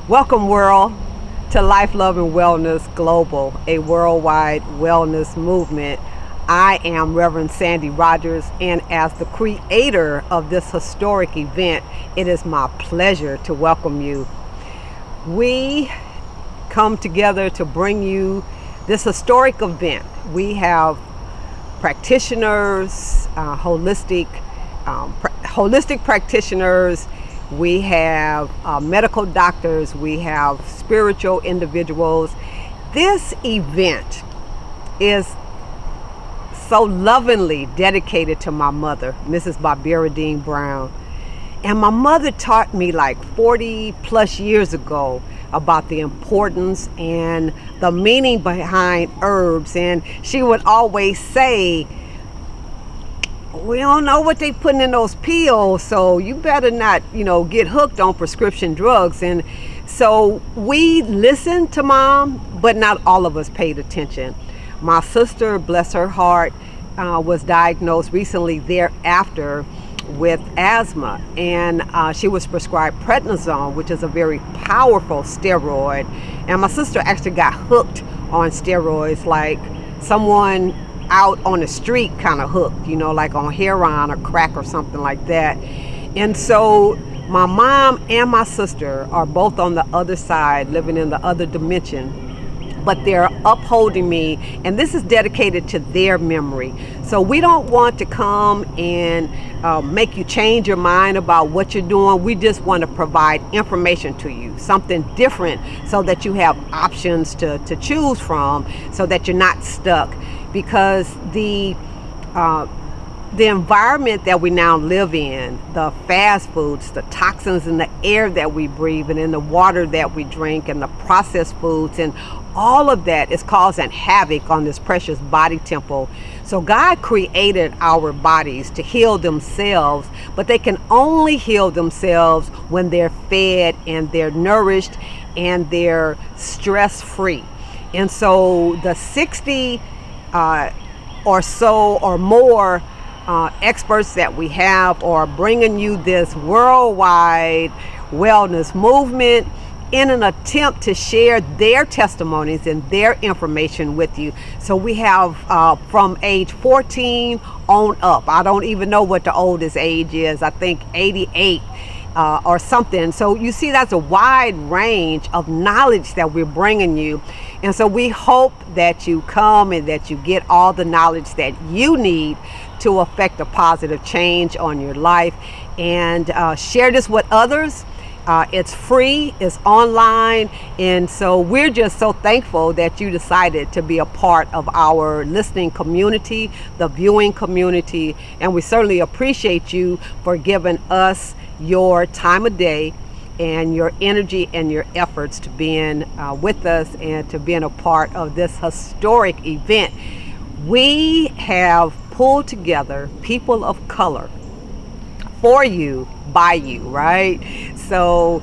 Welcome, world, to Life, Love, and Wellness Global, a worldwide wellness movement. I am Reverend Sandy Rogers, and as the creator of this historic event, it is my pleasure to welcome you. We come together to bring you this historic event. We have practitioners, holistic practitioners. We have medical doctors. We have spiritual individuals. This event is so lovingly dedicated to my mother, Mrs. Barbara Dean Brown. And my mother taught me like 40 plus years ago about the importance and the meaning behind herbs. And she would always say, we don't know what they putting in those pills, so you better not, get hooked on prescription drugs. And so we listened to Mom, but not all of us paid attention. My sister, bless her heart, was diagnosed recently thereafter with asthma, and she was prescribed prednisone, which is a very powerful steroid. And my sister actually got hooked on steroids, like someone out on the street kind of hooked, like on heroin or crack or something like that. And so my mom and my sister are both on the other side, living in the other dimension, but they're upholding me, and this is dedicated to their memory. So we don't want to come and make you change your mind about what you're doing. We just want to provide information to you, something different, so that you have options to choose from, so that you're not stuck. Because the environment that we now live in, the fast foods, the toxins in the air that we breathe and in the water that we drink, and the processed foods, and all of that is causing havoc on this precious body temple. So God created our bodies to heal themselves, but they can only heal themselves when they're fed and they're nourished and they're stress-free. And so the 60 or so or more experts that we have are bringing you this worldwide wellness movement in an attempt to share their testimonies and their information with you. So we have from age 14 on up. I don't even know what the oldest age is. I think 88 or something. So you see, that's a wide range of knowledge that we're bringing you. And so we hope that you come and that you get all the knowledge that you need to affect a positive change on your life, and share this with others. It's free, it's online, and so we're just so thankful that you decided to be a part of our listening community, the viewing community, and we certainly appreciate you for giving us your time of day and your energy and your efforts to being with us and to being a part of this historic event. We have pulled together people of color for you, by you, right? So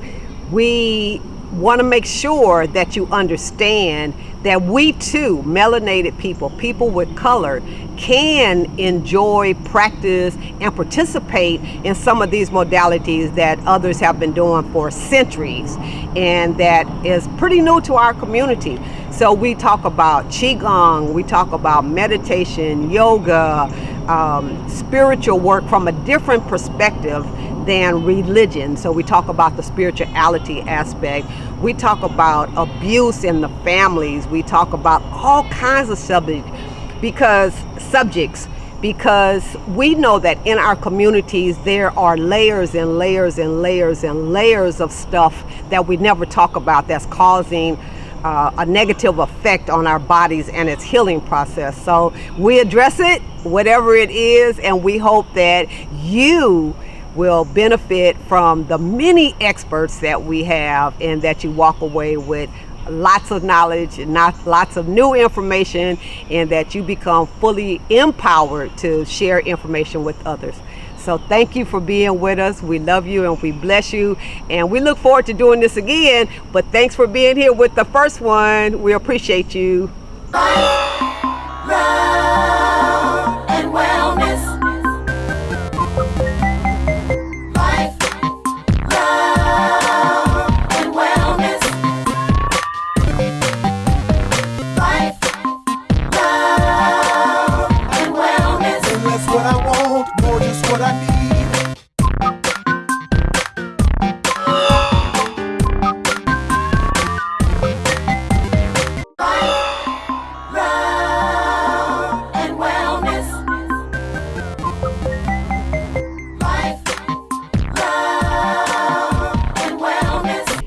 we want to make sure that you understand that we too, melanated people with color, can enjoy, practice, and participate in some of these modalities that others have been doing for centuries, and that is pretty new to our community. So we talk about Qigong, we talk about meditation, yoga, spiritual work from a different perspective than religion. So we talk about the spirituality aspect. We talk about abuse in the families. We talk about all kinds of subjects because we know that in our communities there are layers and layers and layers and layers of stuff that we never talk about that's causing a negative effect on our bodies and its healing process. So we address it, whatever it is, and we hope that you will benefit from the many experts that we have, and that you walk away with lots of knowledge and lots of new information, and that you become fully empowered to share information with others. So thank you for being with us. We love you and we bless you, and we look forward to doing this again. But thanks for being here with the first one. We appreciate you. Life, love, and wellness. Life, love, and wellness.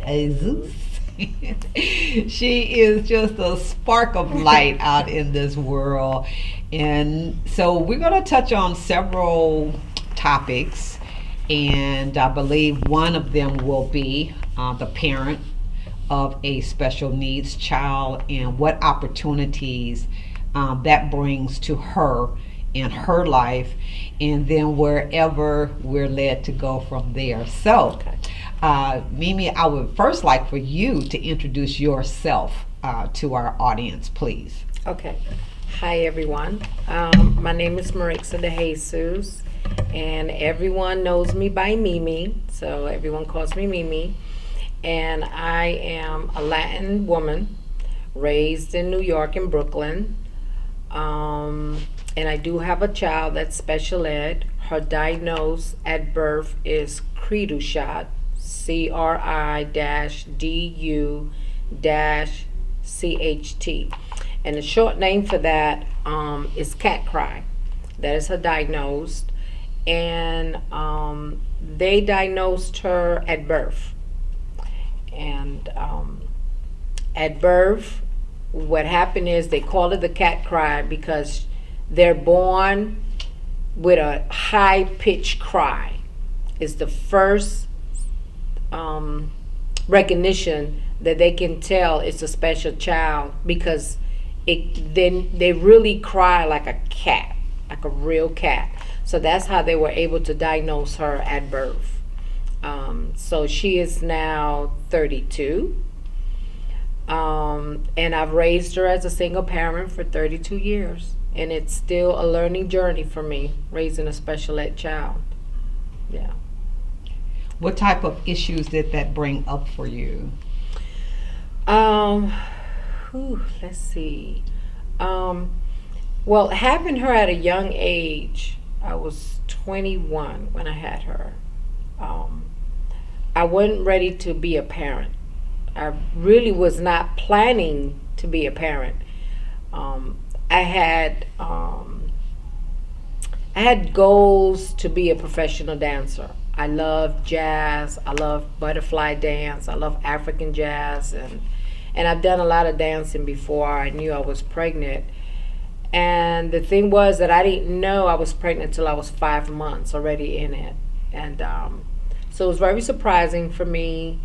DeJesus. She is just a spark of light out in this world. And so we're going to touch on several topics. And I believe one of them will be the parent of a special needs child and what opportunities that brings to her in her life, and then wherever we're led to go from there. So, Mimi, I would first like for you to introduce yourself to our audience, please. Okay. Hi, everyone. My name is Maritza DeJesus, and everyone knows me by Mimi, so everyone calls me Mimi. And I am a Latin woman raised in New York and Brooklyn. And I do have a child that's special ed. Her diagnosis at birth is CRIDUCHAT, CRI-DU-CHT. And the short name for that is cat cry. That is her diagnosis. And they diagnosed her at birth. And at birth, what happened is they call it the cat cry because they're born with a high-pitched cry. It's the first recognition that they can tell it's a special child because they really cry like a cat, like a real cat. So that's how they were able to diagnose her at birth. So she is now 32. And I've raised her as a single parent for 32 years. And it's still a learning journey for me, raising a special ed child. Yeah. What type of issues did that bring up for you? Let's see. Well, having her at a young age, I was 21 when I had her. I wasn't ready to be a parent. I really was not planning to be a parent. I had goals to be a professional dancer. I love jazz. I love butterfly dance. I love African jazz, and I've done a lot of dancing before I knew I was pregnant. And the thing was that I didn't know I was pregnant until I was 5 months already in it, and so it was very surprising for me.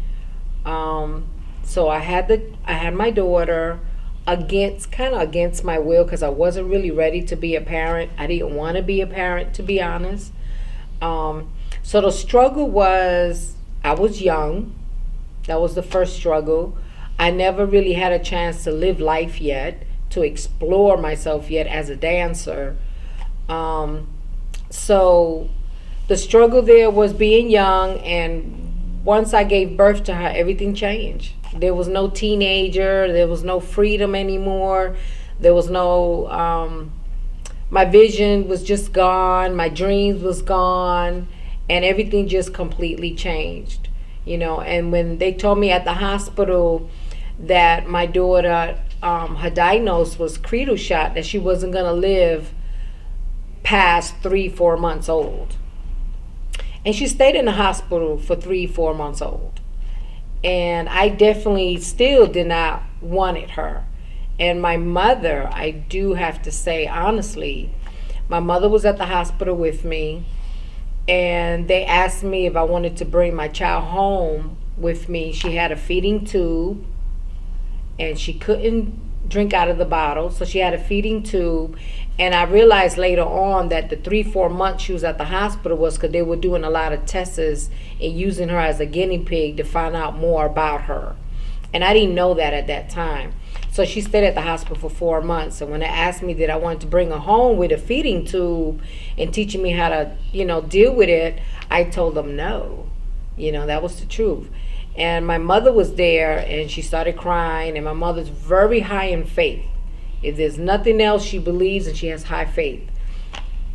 So I had my daughter against my will because I wasn't really ready to be a parent. I didn't want to be a parent, to be honest. So the struggle was, I was young. That was the first struggle. I never really had a chance to live life yet, to explore myself yet as a dancer. So the struggle there was being young, and once I gave birth to her, everything changed. There was no teenager, there was no freedom anymore, there was no, my vision was just gone, my dreams was gone, and everything just completely changed, and when they told me at the hospital that my daughter, her diagnosis was CRIDUCHAT, that she wasn't gonna live past 3-4 months old. And she stayed in the hospital for 3-4 months old. And I definitely still did not wanted her. And my mother, I do have to say honestly, my mother was at the hospital with me, and they asked me if I wanted to bring my child home with me. She had a feeding tube, and she couldn't drink out of the bottle, so she had a feeding tube. And I realized later on that the 3-4 months she was at the hospital was because they were doing a lot of tests and using her as a guinea pig to find out more about her. And I didn't know that at that time. So she stayed at the hospital for 4 months. And when they asked me that I wanted to bring her home with a feeding tube and teaching me how to, deal with it, I told them no. That was the truth. And my mother was there, and she started crying. And my mother's very high in faith. If there's nothing else, she believes, and she has high faith.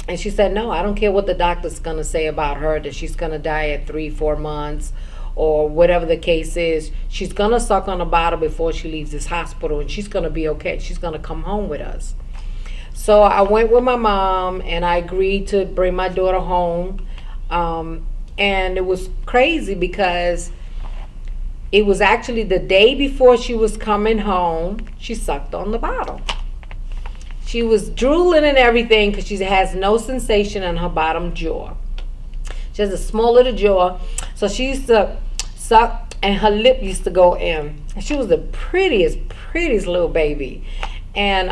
And she said, no, I don't care what the doctor's going to say about her, that she's going to die at 3-4 months or whatever the case is. She's going to suck on a bottle before she leaves this hospital, and she's going to be okay. She's going to come home with us. So I went with my mom, and I agreed to bring my daughter home. And it was crazy because It was actually the day before she was coming home, she sucked on the bottle. She was drooling and everything because she has no sensation in her bottom jaw. She has a small little jaw. So she used to suck and her lip used to go in. And she was the prettiest little baby. And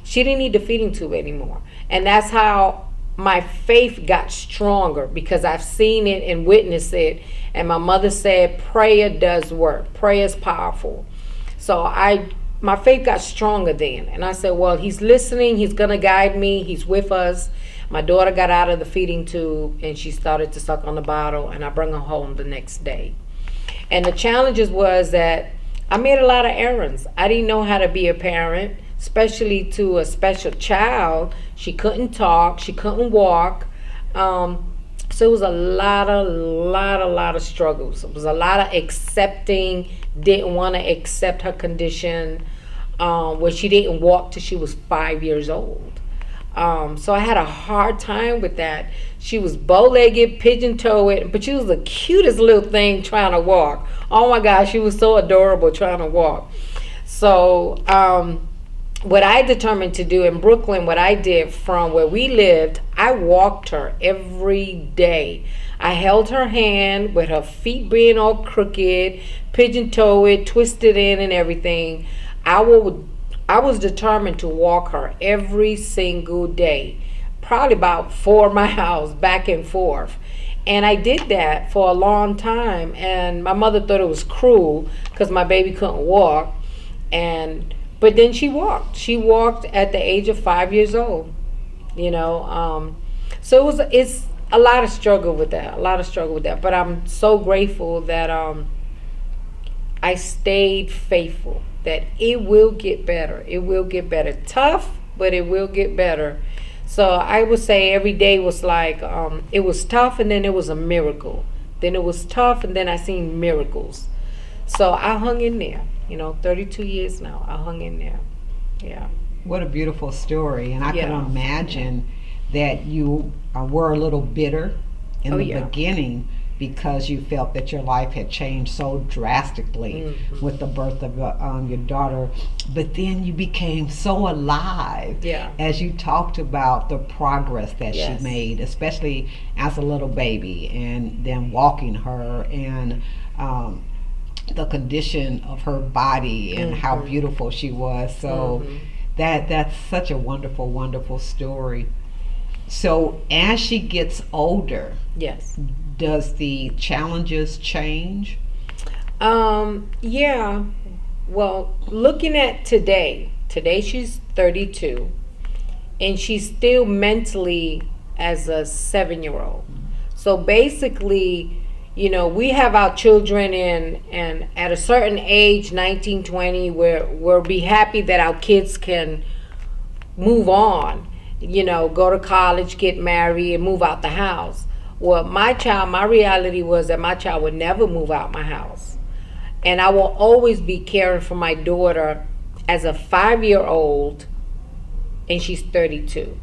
she didn't need the feeding tube anymore. And that's how my faith got stronger, because I've seen it and witnessed it. And my mother said prayer does work. Prayer is powerful. So my faith got stronger then. And I said, well, he's listening. He's going to guide me. He's with us. My daughter got out of the feeding tube and she started to suck on the bottle, and I brought her home the next day. And the challenges was that I made a lot of errands. I didn't know how to be a parent, especially to a special child. She couldn't talk. She couldn't walk. So it was a lot of struggles. It was a lot of accepting, didn't want to accept her condition, where she didn't walk till she was 5 years old. So I had a hard time with that. She was bow-legged, pigeon-toed, but she was the cutest little thing trying to walk. Oh my gosh, she was so adorable trying to walk. So what I determined to do in Brooklyn, what I did from where we lived, I walked her every day. I held her hand with her feet being all crooked, pigeon-toed, twisted in and everything. I was determined to walk her every single day, probably about 4 miles back and forth. And I did that for a long time. And my mother thought it was cruel because my baby couldn't walk. But then she walked. She walked at the age of 5 years old, you know. So it's a lot of struggle with that. But I'm so grateful that I stayed faithful, that it will get better. It will get better. Tough, but it will get better. So I would say every day was like, it was tough and then it was a miracle. Then it was tough and then I seen miracles. So I hung in there, 32 years now. I hung in there. Yeah. What a beautiful story. And I can imagine that you were a little bitter in the beginning, because you felt that your life had changed so drastically with the birth of your daughter. But then you became so alive as you talked about the progress that she made, especially as a little baby, and then walking her, and the condition of her body and how beautiful she was. So that's such a wonderful, wonderful story. So as she gets older, does the challenges change? Yeah. Well, looking at today she's 32, and she's still mentally as a 7-year-old. So basically, we have our children and at a certain age, 19, 20, we'll be happy that our kids can move on, go to college, get married, and move out the house. Well, my reality was that my child would never move out my house. And I will always be caring for my daughter as a 5-year-old, and she's 32.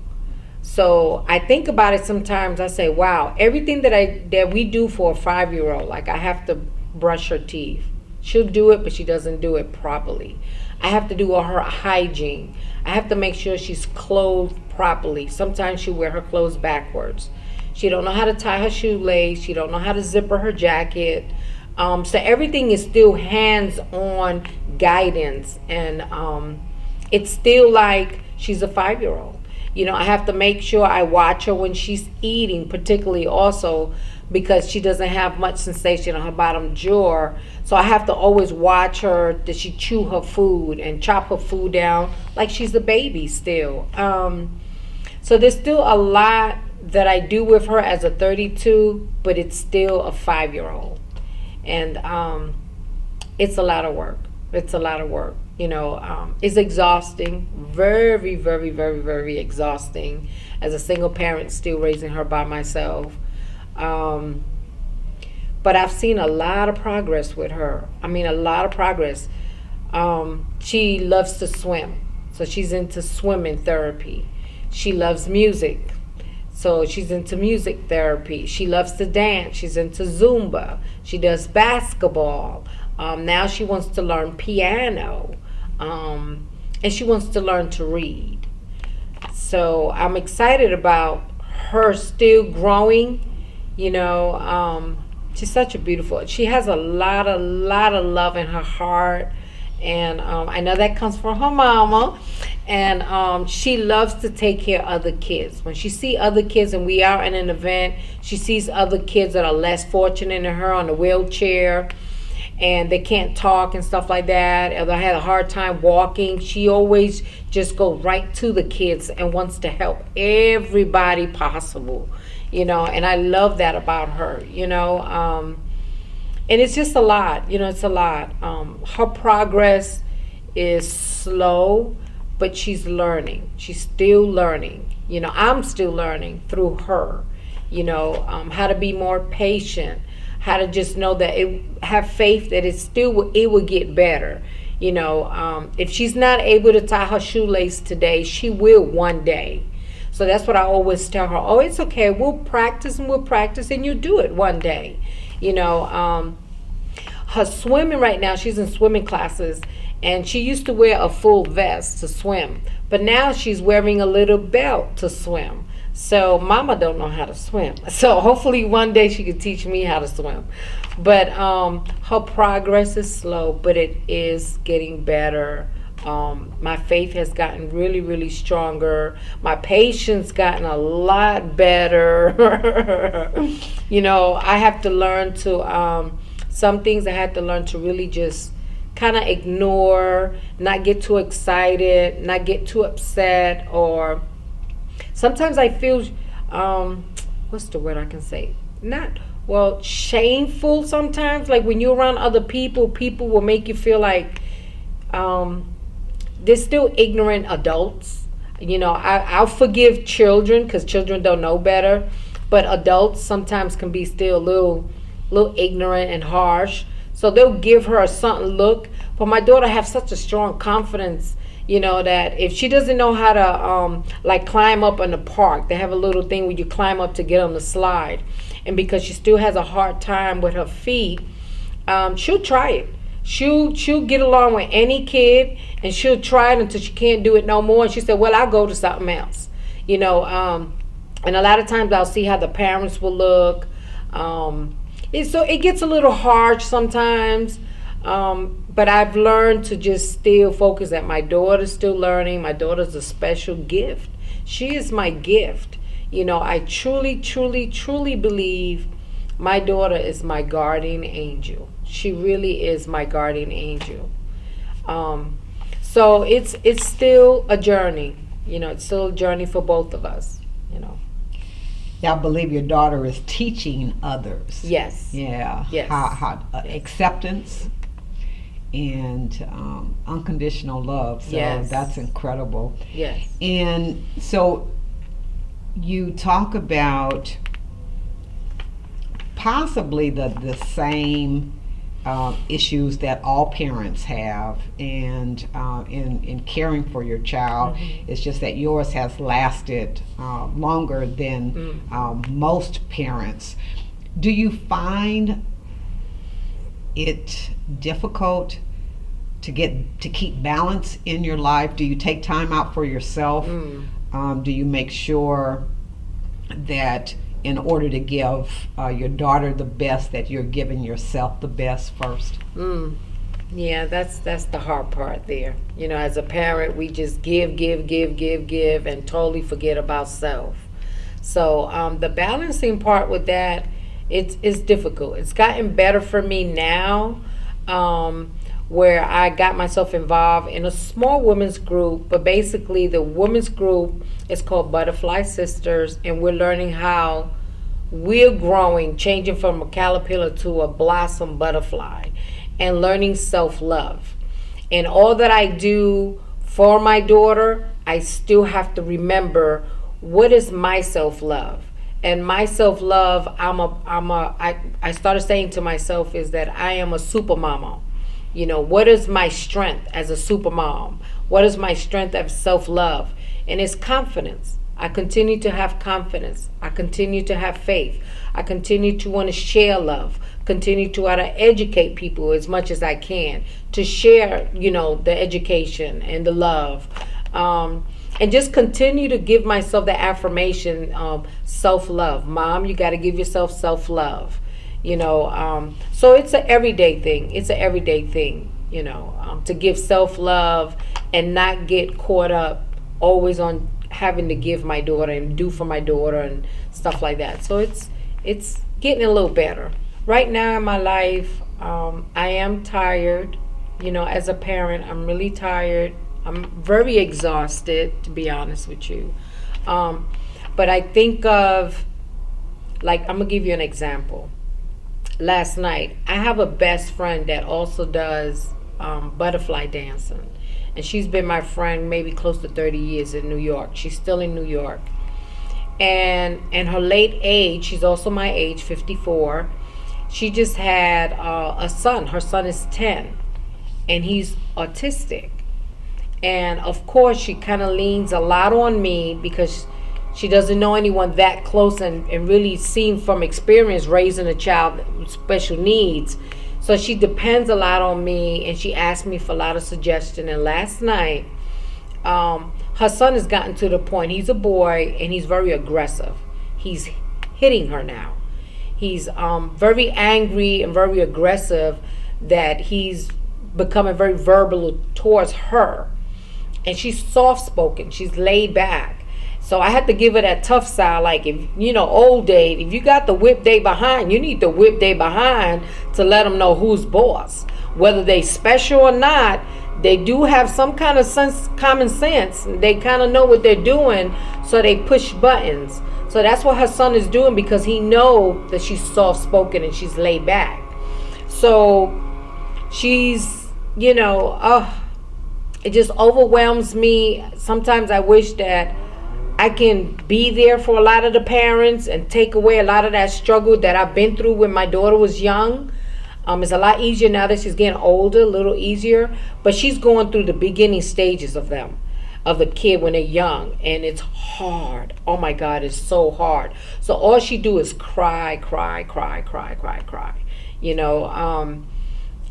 So I think about it sometimes. I say, wow, everything that we do for a 5-year-old, like I have to brush her teeth. She'll do it, but she doesn't do it properly. I have to do all her hygiene. I have to make sure she's clothed properly. Sometimes she wear her clothes backwards. She don't know how to tie her shoelace. She don't know how to zipper her jacket. So everything is still hands-on guidance, and it's still like she's a 5-year-old. I have to make sure I watch her when she's eating, particularly also because she doesn't have much sensation on her bottom jaw. So I have to always watch her, that she chew her food and chop her food down like she's a baby still. So there's still a lot that I do with her as a 32, but it's still a 5-year-old. And it's a lot of work. It's a lot of work. It's exhausting, very, very, very, very exhausting as a single parent still raising her by myself. But I've seen a lot of progress with her. I mean, a lot of progress. She loves to swim, so she's into swimming therapy. She loves music, so she's into music therapy. She loves to dance. She's into Zumba. She does basketball. Now she wants to learn piano, and she wants to learn to read. So I'm excited about her still growing. She's such a beautiful. She has a lot of love in her heart, and I know that comes from her mama. And she loves to take care of other kids. When she see other kids, and we are in an event, she sees other kids that are less fortunate than her on a wheelchair, and they can't talk and stuff like that, or they had a hard time walking. She always just goes right to the kids and wants to help everybody possible. And I love that about her. And it's just a lot. It's a lot. Her progress is slow, but she's learning. She's still learning. I'm still learning through her. How to be more patient, how to just know that have faith that it will get better. If she's not able to tie her shoelace today, she will one day. So that's what I always tell her. Oh, it's okay. We'll practice, and you'll do it one day. Her swimming right now, she's in swimming classes, and she used to wear a full vest to swim, but now she's wearing a little belt to swim. So mama don't know how to swim. So hopefully one day she can teach me how to swim. But her progress is slow, but it is getting better. My faith has gotten really, really stronger. My patience gotten a lot better. I have to learn to, some things I had to learn to really just kind of ignore, not get too excited, not get too upset, or sometimes I feel, what's the word I can say? Shameful sometimes. Like when you're around other people will make you feel like, they're still ignorant adults. I'll forgive children because children don't know better, but adults sometimes can be still a little ignorant and harsh. So they'll give her a certain look. But my daughter has such a strong confidence, that if she doesn't know how to climb up in the park, they have a little thing where you climb up to get on the slide, and because she still has a hard time with her feet, she'll try it. She'll get along with any kid, and she'll try it until she can't do it no more. And she said, well, I'll go to something else. And a lot of times I'll see how the parents will look. It gets a little harsh sometimes. But I've learned to just still focus that my daughter's still learning. My daughter's a special gift. She is my gift. I truly, truly, truly believe my daughter is my guardian angel. She really is my guardian angel. So it's still a journey. It's still a journey for both of us. Yeah, I believe your daughter is teaching others. Yes. Yeah. Yes. How acceptance and unconditional love. So Yes. that's incredible. Yes. And so you talk about possibly the same issues that all parents have, and in caring for your child. It's just that yours has lasted longer than most parents. Do you find it difficult to keep balance in your life? Do you take time out for yourself? Do you make sure that in order to give your daughter the best, that you're giving yourself the best first? Yeah, that's the hard part there. As a parent, we just give, and totally forget about self. So the balancing part with that, it's difficult. It's gotten better for me now, where I got myself involved in a small women's group, but basically the women's group is called Butterfly Sisters, and we're learning how we're growing, changing from a caterpillar to a blossom butterfly, and learning self-love. And all that I do for my daughter, I still have to remember what is my self-love. And my self-love, I started saying to myself is that I am a super mama. What is my strength as a super mom? What is my strength of self-love? And it's confidence. I continue to have confidence. I continue to have faith. I continue to want to share love. continue to try to educate people as much as I can, to share, the education and the love. And just continue to give myself the affirmation of self-love. Mom, you got to give yourself self-love. So it's an everyday thing. To give self-love and not get caught up always on having to give my daughter and do for my daughter and stuff like that. So it's getting a little better. Right now in my life, I am tired. As a parent, I'm really tired. I'm very exhausted, to be honest with you. But I think of, I'm going to give you an example. Last night, I have a best friend that also does butterfly dancing. And she's been my friend maybe close to 30 years in New York. She's still in New York. And her late age, she's also my age, 54. She just had a son. Her son is 10. And he's autistic. And of course, she kind of leans a lot on me because she doesn't know anyone that close and really seen from experience raising a child with special needs. So she depends a lot on me, and she asks me for a lot of suggestion. And last night, her son has gotten to the point, he's a boy, and he's very aggressive. He's hitting her now. He's very angry and very aggressive, that he's becoming very verbal towards her. And she's soft-spoken. She's laid back. So I had to give her that tough side, like, if old day, if you got the whip they behind, you need the whip they behind to let them know who's boss. Whether they special or not, they do have some kind of common sense. They kind of know what they're doing, so they push buttons. So that's what her son is doing, because he know that she's soft-spoken and she's laid back. So she's, it just overwhelms me. Sometimes I wish that I can be there for a lot of the parents and take away a lot of that struggle that I've been through when my daughter was young. It's a lot easier now that she's getting older, a little easier. But she's going through the beginning stages of the kid when they're young. And it's hard. Oh my God, it's so hard. So all she do is cry.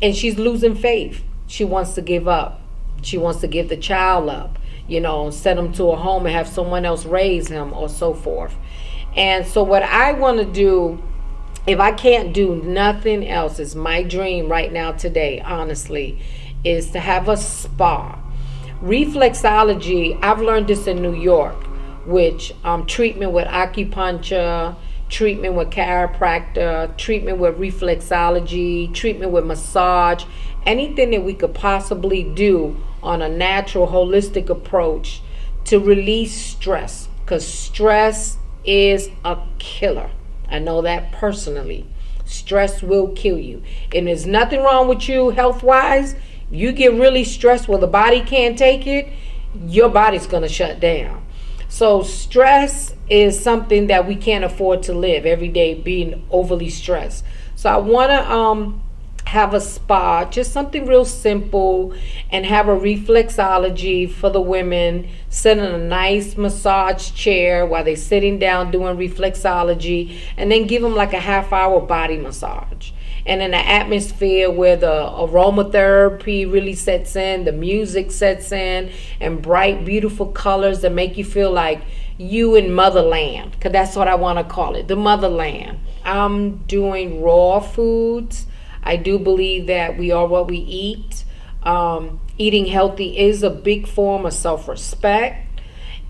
And she's losing faith. She wants to give up. She wants to give the child up, send him to a home and have someone else raise him, or so forth. And so what I want to do, if I can't do nothing else, is my dream right now today, honestly, is to have a spa. Reflexology, I've learned this in New York, which treatment with acupuncture, treatment with chiropractor, treatment with reflexology, treatment with massage, anything that we could possibly do on a natural, holistic approach to release stress, because stress is a killer. I know that personally. Stress will kill you. And there's nothing wrong with you health-wise. You get really stressed where the body can't take it, your body's going to shut down. So stress is something that we can't afford to live every day, being overly stressed. So I want to have a spa, just something real simple, and have a reflexology for the women, sit in a nice massage chair while they're sitting down doing reflexology, and then give them like a half-hour body massage. And in an atmosphere where the aromatherapy really sets in, the music sets in, and bright, beautiful colors that make you feel like you in motherland, because that's what I want to call it, the motherland. I'm doing raw foods. I do believe that we are what we eat. Eating healthy is a big form of self-respect,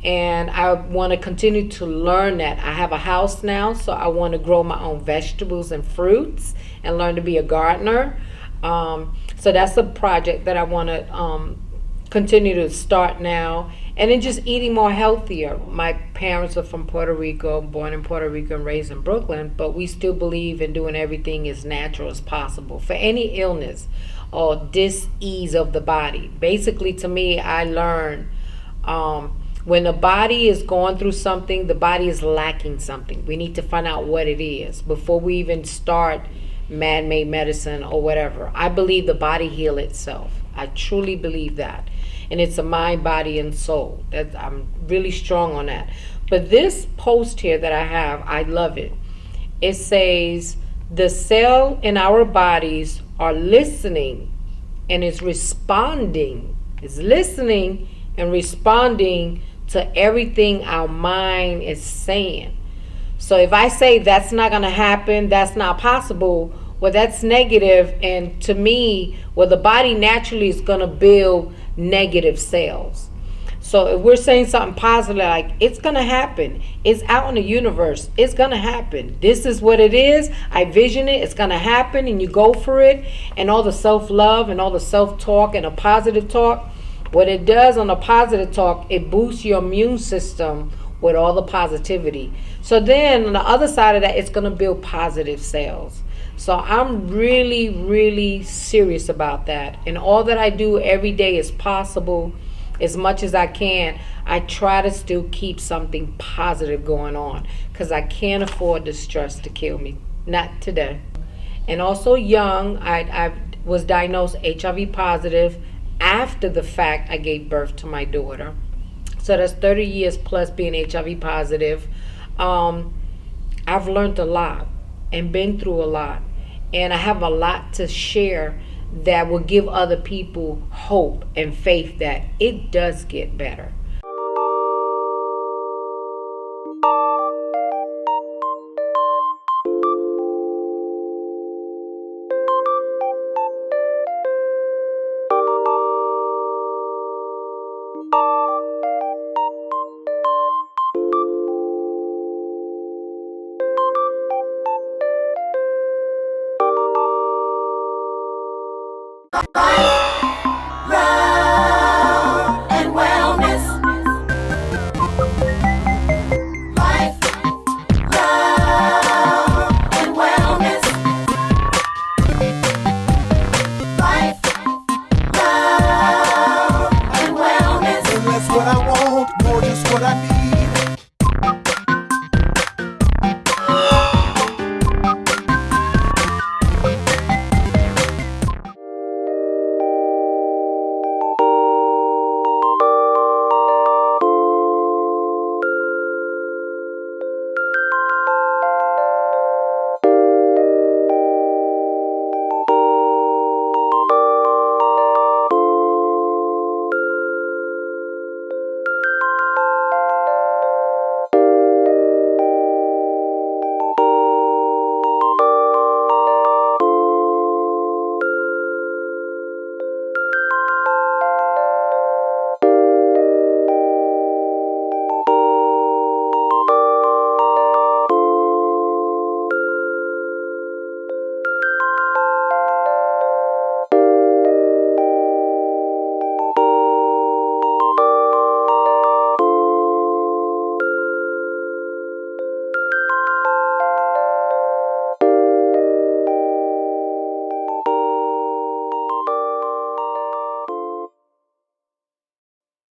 and I want to continue to learn that. I have a house now, so I want to grow my own vegetables and fruits and learn to be a gardener. So that's a project that I want to continue to start now. And then just eating more healthier. My parents are from Puerto Rico, born in Puerto Rico and raised in Brooklyn, but we still believe in doing everything as natural as possible for any illness or dis-ease of the body. Basically, to me, I learned when the body is going through something, the body is lacking something. We need to find out what it is before we even start man-made medicine or whatever. I believe the body heals itself. I truly believe that. And it's a mind, body, and soul. I'm really strong on that. But this post here that I have, I love it. It says, The cell in our bodies are listening and is responding, is listening and responding to everything our mind is saying. So if I say that's not going to happen, that's not possible, well, that's negative. And to me, well, the body naturally is going to build negative cells. So if we're saying something positive, like it's going to happen, it's out in the universe, it's going to happen, this is what it is, I vision it, it's going to happen, and you go for it, and all the self-love and all the self-talk and the positive talk, what it does on the positive talk, it boosts your immune system with all the positivity. So then on the other side of that, it's going to build positive cells. So I'm really, really serious about that. And all that I do every day is possible. As much as I can, I try to still keep something positive going on, because I can't afford the stress to kill me. Not today. And also young, I was diagnosed HIV positive after the fact I gave birth to my daughter. So that's 30 years plus being HIV positive. I've learned a lot and been through a lot. And I have a lot to share that will give other people hope and faith that it does get better.